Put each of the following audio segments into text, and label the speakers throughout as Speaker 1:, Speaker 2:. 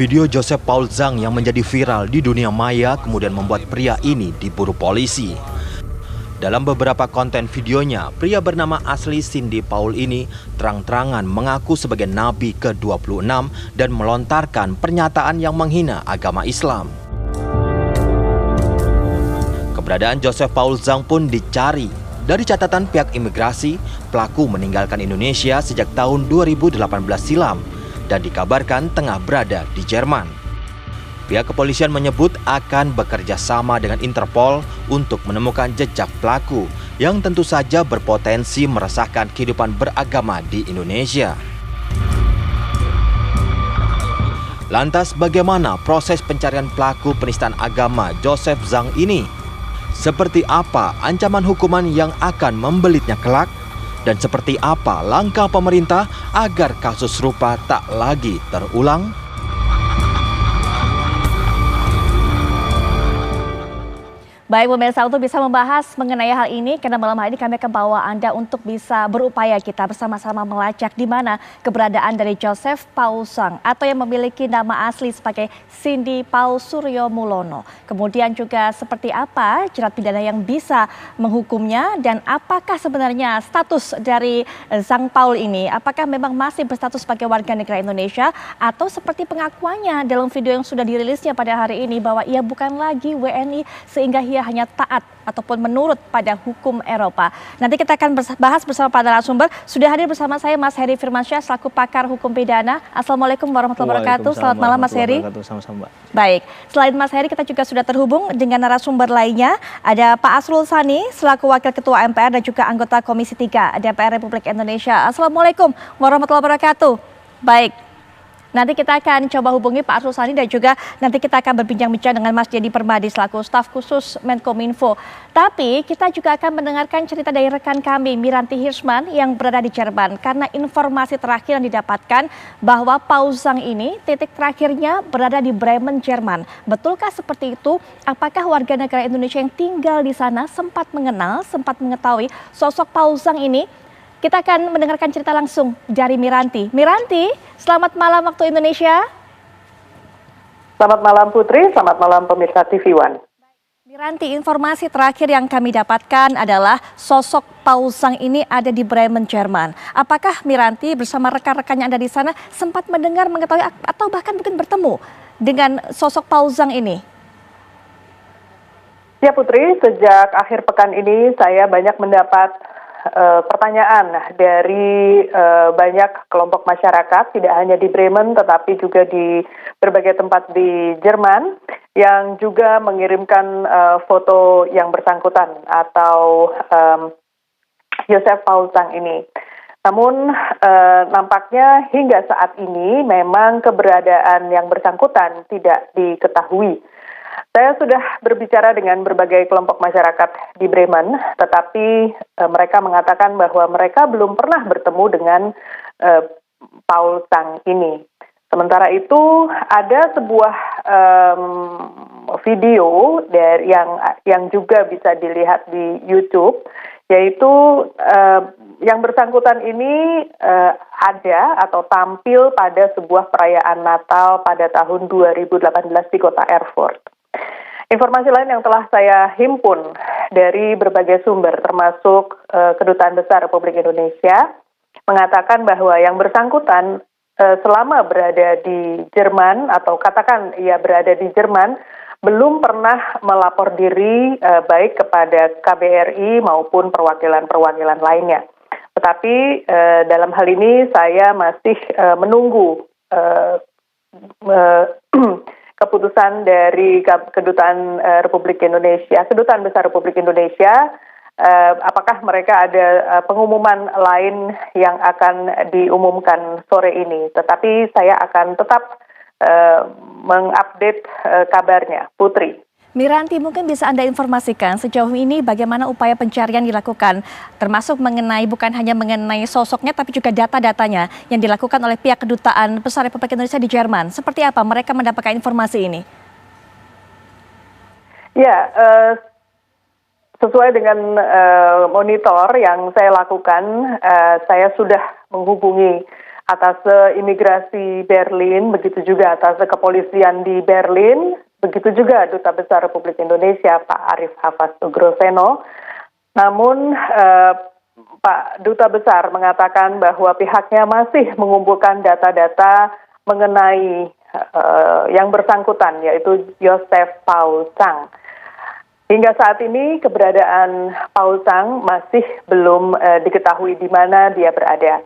Speaker 1: Video Joseph Paul Zhang yang menjadi viral di dunia maya kemudian membuat pria ini diburu polisi. Dalam beberapa konten videonya, pria bernama asli Cindy Paul ini terang-terangan mengaku sebagai nabi ke-26 dan melontarkan pernyataan yang menghina agama Islam. Keberadaan Joseph Paul Zhang pun dicari. Dari catatan pihak imigrasi, pelaku meninggalkan Indonesia sejak tahun 2018 silam dan dikabarkan tengah berada di Jerman. Pihak kepolisian menyebut akan bekerja sama dengan Interpol untuk menemukan jejak pelaku yang tentu saja berpotensi meresahkan kehidupan beragama di Indonesia. Lantas bagaimana proses pencarian pelaku penistaan agama Joseph Zhang ini? Seperti apa ancaman hukuman yang akan membelitnya kelak? Dan seperti apa langkah pemerintah agar kasus serupa tak lagi terulang?
Speaker 2: Baik pemirsa, untuk bisa membahas mengenai hal ini, karena malam hari ini kami akan bawa Anda untuk bisa berupaya kita bersama-sama melacak di mana keberadaan dari Joseph Paul Zhang atau yang memiliki nama asli sebagai Cindy Paul Suryo Mulono. Kemudian juga seperti apa jerat pidana yang bisa menghukumnya dan apakah sebenarnya status dari Zhang Paul ini, apakah memang masih berstatus sebagai warga negara Indonesia atau seperti pengakuannya dalam video yang sudah dirilisnya pada hari ini bahwa ia bukan lagi WNI sehingga ia hanya taat ataupun menurut pada hukum Eropa. Nanti kita akan bahas bersama para narasumber. Sudah hadir bersama saya Mas Heri Firmansyah selaku pakar hukum pidana. Assalamualaikum warahmatullahi wabarakatuh. Selamat malam Mas Heri.
Speaker 3: Sama-sama.
Speaker 2: Baik, selain Mas Heri kita juga sudah terhubung dengan narasumber lainnya. Ada Pak Asrul Sani selaku Wakil Ketua MPR dan juga anggota Komisi 3 DPR Republik Indonesia. Assalamualaikum warahmatullahi wabarakatuh. Baik. Nanti kita akan coba hubungi Pak Asrul Sani dan juga nanti kita akan berbincang-bincang dengan Mas Dedi Permadi selaku staf khusus Menkominfo. Tapi kita juga akan mendengarkan cerita dari rekan kami Miranti Hirschman yang berada di Jerman. Karena informasi terakhir yang didapatkan bahwa Paul Zhang ini titik terakhirnya berada di Bremen, Jerman. Betulkah seperti itu? Apakah warga negara Indonesia yang tinggal di sana sempat mengenal, sempat mengetahui sosok Paul Zhang ini? Kita akan mendengarkan cerita langsung dari Miranti. Miranti, selamat malam waktu Indonesia.
Speaker 4: Selamat malam Putri, selamat malam pemirsa TV One.
Speaker 2: Miranti, informasi terakhir yang kami dapatkan adalah sosok Paul Zhang ini ada di Bremen, Jerman. Apakah Miranti bersama rekan-rekannya ada di sana sempat mendengar, mengetahui atau bahkan mungkin bertemu dengan sosok Paul Zhang ini?
Speaker 4: Ya Putri, sejak akhir pekan ini saya banyak mendapat pertanyaan dari banyak kelompok masyarakat, tidak hanya di Bremen tetapi juga di berbagai tempat di Jerman yang juga mengirimkan foto yang bersangkutan atau Joseph Paul Zhang ini. Namun nampaknya hingga saat ini memang keberadaan yang bersangkutan tidak diketahui. Saya sudah berbicara dengan berbagai kelompok masyarakat di Bremen, tetapi mereka mengatakan bahwa mereka belum pernah bertemu dengan Paul Zhang ini. Sementara itu ada sebuah video yang juga bisa dilihat di YouTube, yaitu yang bersangkutan ini ada atau tampil pada sebuah perayaan Natal pada tahun 2018 di kota Erfurt. Informasi lain yang telah saya himpun dari berbagai sumber termasuk Kedutaan Besar Republik Indonesia mengatakan bahwa yang bersangkutan selama berada di Jerman atau katakan ia berada di Jerman belum pernah melapor diri baik kepada KBRI maupun perwakilan-perwakilan lainnya. Tetapi dalam hal ini saya masih menunggu keputusan dari Kedutaan Republik Indonesia, Kedutaan Besar Republik Indonesia, apakah mereka ada pengumuman lain yang akan diumumkan sore ini. Tetapi saya akan tetap mengupdate kabarnya, Putri.
Speaker 2: Miranti, mungkin bisa Anda informasikan sejauh ini bagaimana upaya pencarian dilakukan, termasuk bukan hanya mengenai sosoknya, tapi juga data-datanya yang dilakukan oleh pihak Kedutaan Besar Republik Indonesia di Jerman. Seperti apa mereka mendapatkan informasi ini?
Speaker 4: Ya, sesuai dengan monitor yang saya lakukan, saya sudah menghubungi Atas imigrasi Berlin, begitu juga atas kepolisian di Berlin, begitu juga Duta Besar Republik Indonesia Pak Arief Hafaz Ugroseno. Namun Pak Duta Besar mengatakan bahwa pihaknya masih mengumpulkan data-data mengenai yang bersangkutan, yaitu Joseph Paul Zhang. Hingga saat ini keberadaan Paul Zhang masih belum diketahui di mana dia berada.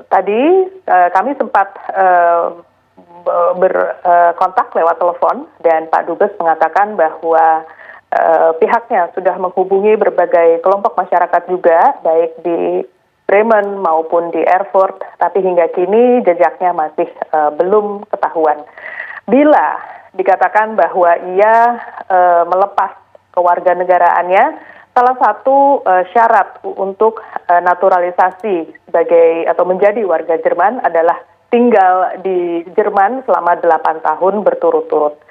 Speaker 4: Tadi kami sempat berkontak lewat telepon dan Pak Dubes mengatakan bahwa pihaknya sudah menghubungi berbagai kelompok masyarakat juga, baik di Bremen maupun di Erfurt, tapi hingga kini jejaknya masih belum ketahuan. Bila dikatakan bahwa ia melepas kewarganegaraannya, salah satu syarat untuk naturalisasi sebagai atau menjadi warga Jerman adalah tinggal di Jerman selama 8 tahun berturut-turut.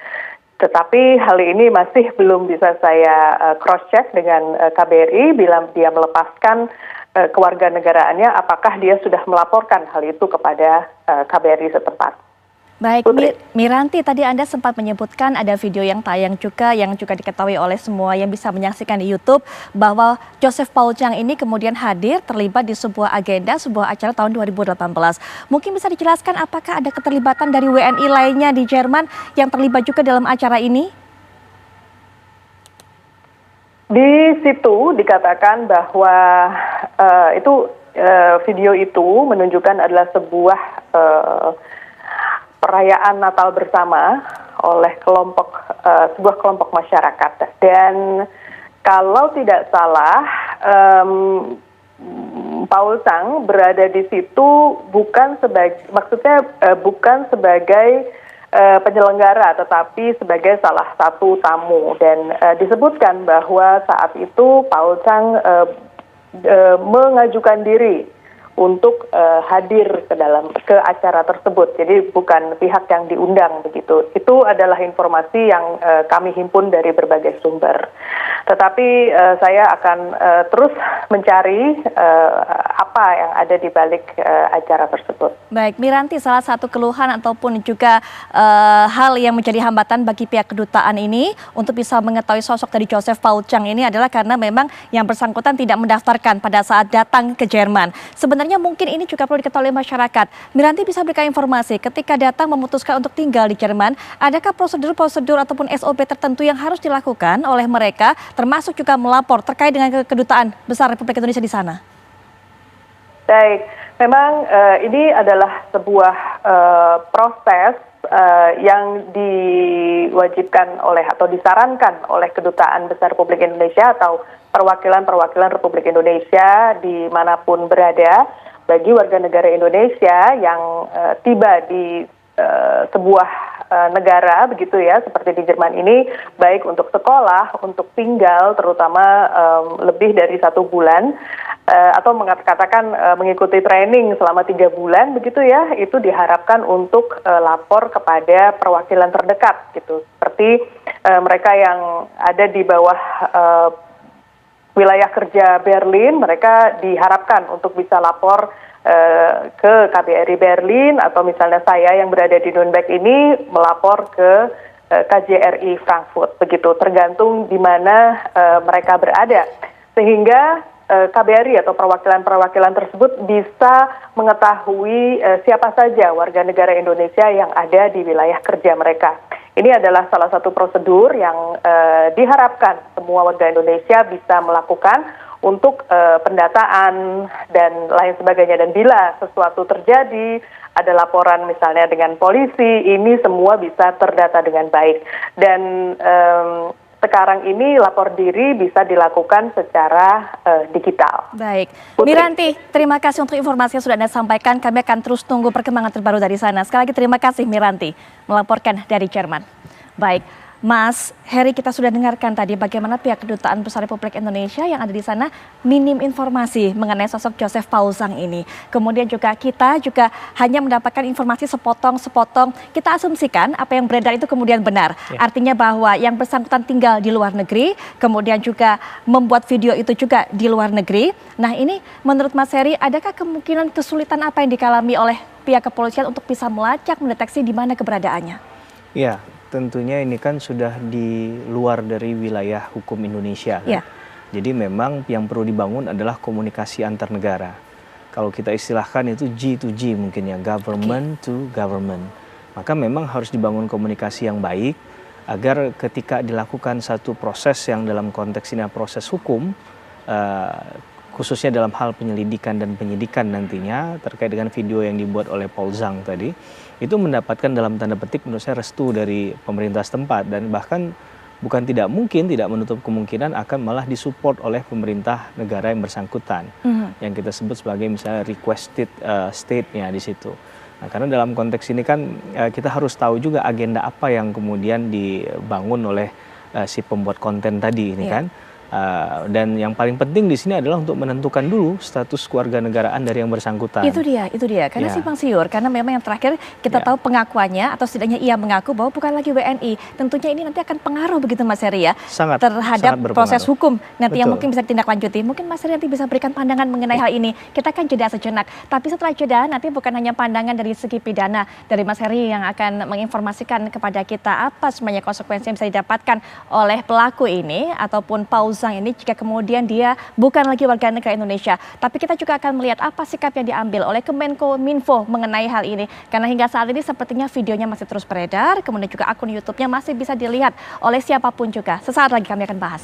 Speaker 4: Tetapi hal ini masih belum bisa saya cross-check dengan KBRI bila dia melepaskan kewarganegaraannya, apakah dia sudah melaporkan hal itu kepada KBRI setempat.
Speaker 2: Baik, Miranti, tadi Anda sempat menyebutkan ada video yang tayang juga yang juga diketahui oleh semua yang bisa menyaksikan di YouTube bahwa Joseph Paul Zhang ini kemudian hadir terlibat di sebuah agenda, sebuah acara tahun 2018. Mungkin bisa dijelaskan apakah ada keterlibatan dari WNI lainnya di Jerman yang terlibat juga dalam acara ini?
Speaker 4: Di situ dikatakan bahwa video itu menunjukkan adalah sebuah perayaan Natal bersama oleh sebuah kelompok masyarakat. Dan kalau tidak salah, Paul Zhang berada di situ bukan sebagai penyelenggara, tetapi sebagai salah satu tamu. Dan disebutkan bahwa saat itu Paul Zhang mengajukan diri untuk hadir ke acara tersebut. Jadi bukan pihak yang diundang begitu. Itu adalah informasi yang kami himpun dari berbagai sumber. Tetapi saya akan terus mencari apa yang ada di balik acara tersebut.
Speaker 2: Baik, Miranti, salah satu keluhan ataupun juga hal yang menjadi hambatan bagi pihak kedutaan ini untuk bisa mengetahui sosok dari Joseph Paul Zhang ini adalah karena memang yang bersangkutan tidak mendaftarkan pada saat datang ke Jerman. Sebenarnya mungkin ini juga perlu diketahui oleh masyarakat. Miranti bisa berikan informasi ketika datang memutuskan untuk tinggal di Jerman, adakah prosedur-prosedur ataupun SOP tertentu yang harus dilakukan oleh mereka, termasuk juga melapor terkait dengan kedutaan besar Republik Indonesia di sana?
Speaker 4: Baik, memang ini adalah sebuah proses yang diwajibkan oleh atau disarankan oleh Kedutaan Besar Republik Indonesia atau perwakilan-perwakilan Republik Indonesia dimanapun berada bagi warga negara Indonesia yang tiba di sebuah negara begitu ya, seperti di Jerman ini, baik untuk sekolah, untuk tinggal, terutama lebih dari 1 bulan, atau katakan mengikuti training selama 3 bulan begitu ya, itu diharapkan untuk lapor kepada perwakilan terdekat gitu, seperti mereka yang ada di bawah wilayah kerja Berlin, mereka diharapkan untuk bisa lapor ke KBRI Berlin, atau misalnya saya yang berada di Nuremberg ini melapor ke KJRI Frankfurt, begitu, tergantung di mana mereka berada, sehingga KBRI atau perwakilan-perwakilan tersebut bisa mengetahui siapa saja warga negara Indonesia yang ada di wilayah kerja mereka. Ini adalah salah satu prosedur yang diharapkan semua warga Indonesia bisa melakukan untuk pendataan dan lain sebagainya. Dan bila sesuatu terjadi, ada laporan misalnya dengan polisi, ini semua bisa terdata dengan baik. Dan sekarang ini lapor diri bisa dilakukan secara digital.
Speaker 2: Baik,
Speaker 4: Putri.
Speaker 2: Miranti, terima kasih untuk informasi yang sudah Anda sampaikan. Kami akan terus tunggu perkembangan terbaru dari sana. Sekali lagi terima kasih Miranti melaporkan dari Jerman. Baik. Mas Heri, kita sudah dengarkan tadi bagaimana pihak Kedutaan Besar Republik Indonesia yang ada di sana minim informasi mengenai sosok Joseph Paul Zhang ini. Kemudian kita juga hanya mendapatkan informasi sepotong-sepotong. Kita asumsikan apa yang beredar itu kemudian benar. Artinya bahwa yang bersangkutan tinggal di luar negeri, kemudian juga membuat video itu juga di luar negeri. Nah, ini menurut Mas Heri, adakah kemungkinan kesulitan apa yang dialami oleh pihak kepolisian untuk bisa melacak, mendeteksi di mana keberadaannya?
Speaker 3: Ya, tentunya ini kan sudah di luar dari wilayah hukum Indonesia. Kan? Jadi memang yang perlu dibangun adalah komunikasi antar negara. Kalau kita istilahkan itu G to G mungkin ya, government to government. Maka memang harus dibangun komunikasi yang baik agar ketika dilakukan satu proses yang dalam konteks ini proses hukum, khususnya dalam hal penyelidikan dan penyidikan nantinya terkait dengan video yang dibuat oleh Paul Zhang tadi, itu mendapatkan dalam tanda petik menurut saya restu dari pemerintah setempat, dan bahkan bukan tidak mungkin, tidak menutup kemungkinan akan malah disupport oleh pemerintah negara yang bersangkutan, yang kita sebut sebagai misalnya requested state-nya di situ. Nah, karena dalam konteks ini kan kita harus tahu juga agenda apa yang kemudian dibangun oleh si pembuat konten tadi ini kan. Dan yang paling penting di sini adalah untuk menentukan dulu status kewarganegaraan dari yang bersangkutan. Itu dia.
Speaker 2: Karena simpang siur, karena memang yang terakhir kita tahu pengakuannya atau setidaknya ia mengaku bahwa bukan lagi WNI. Tentunya ini nanti akan pengaruh begitu Mas Heri ya, terhadap proses hukum nanti yang mungkin bisa ditindaklanjuti. Mungkin Mas Heri nanti bisa berikan pandangan mengenai hal ini. Kita akan jeda sejenak. Tapi setelah jeda nanti bukan hanya pandangan dari segi pidana dari Mas Heri yang akan menginformasikan kepada kita apa sebenarnya konsekuensi yang bisa didapatkan oleh pelaku ini ataupun Paul Zhang ini jika kemudian dia bukan lagi warga negara Indonesia. Tapi kita juga akan melihat apa sikap yang diambil oleh Kemenkominfo mengenai hal ini. Karena hingga saat ini sepertinya videonya masih terus beredar, kemudian juga akun YouTube-nya masih bisa dilihat oleh siapapun juga. Sesaat lagi kami akan bahas.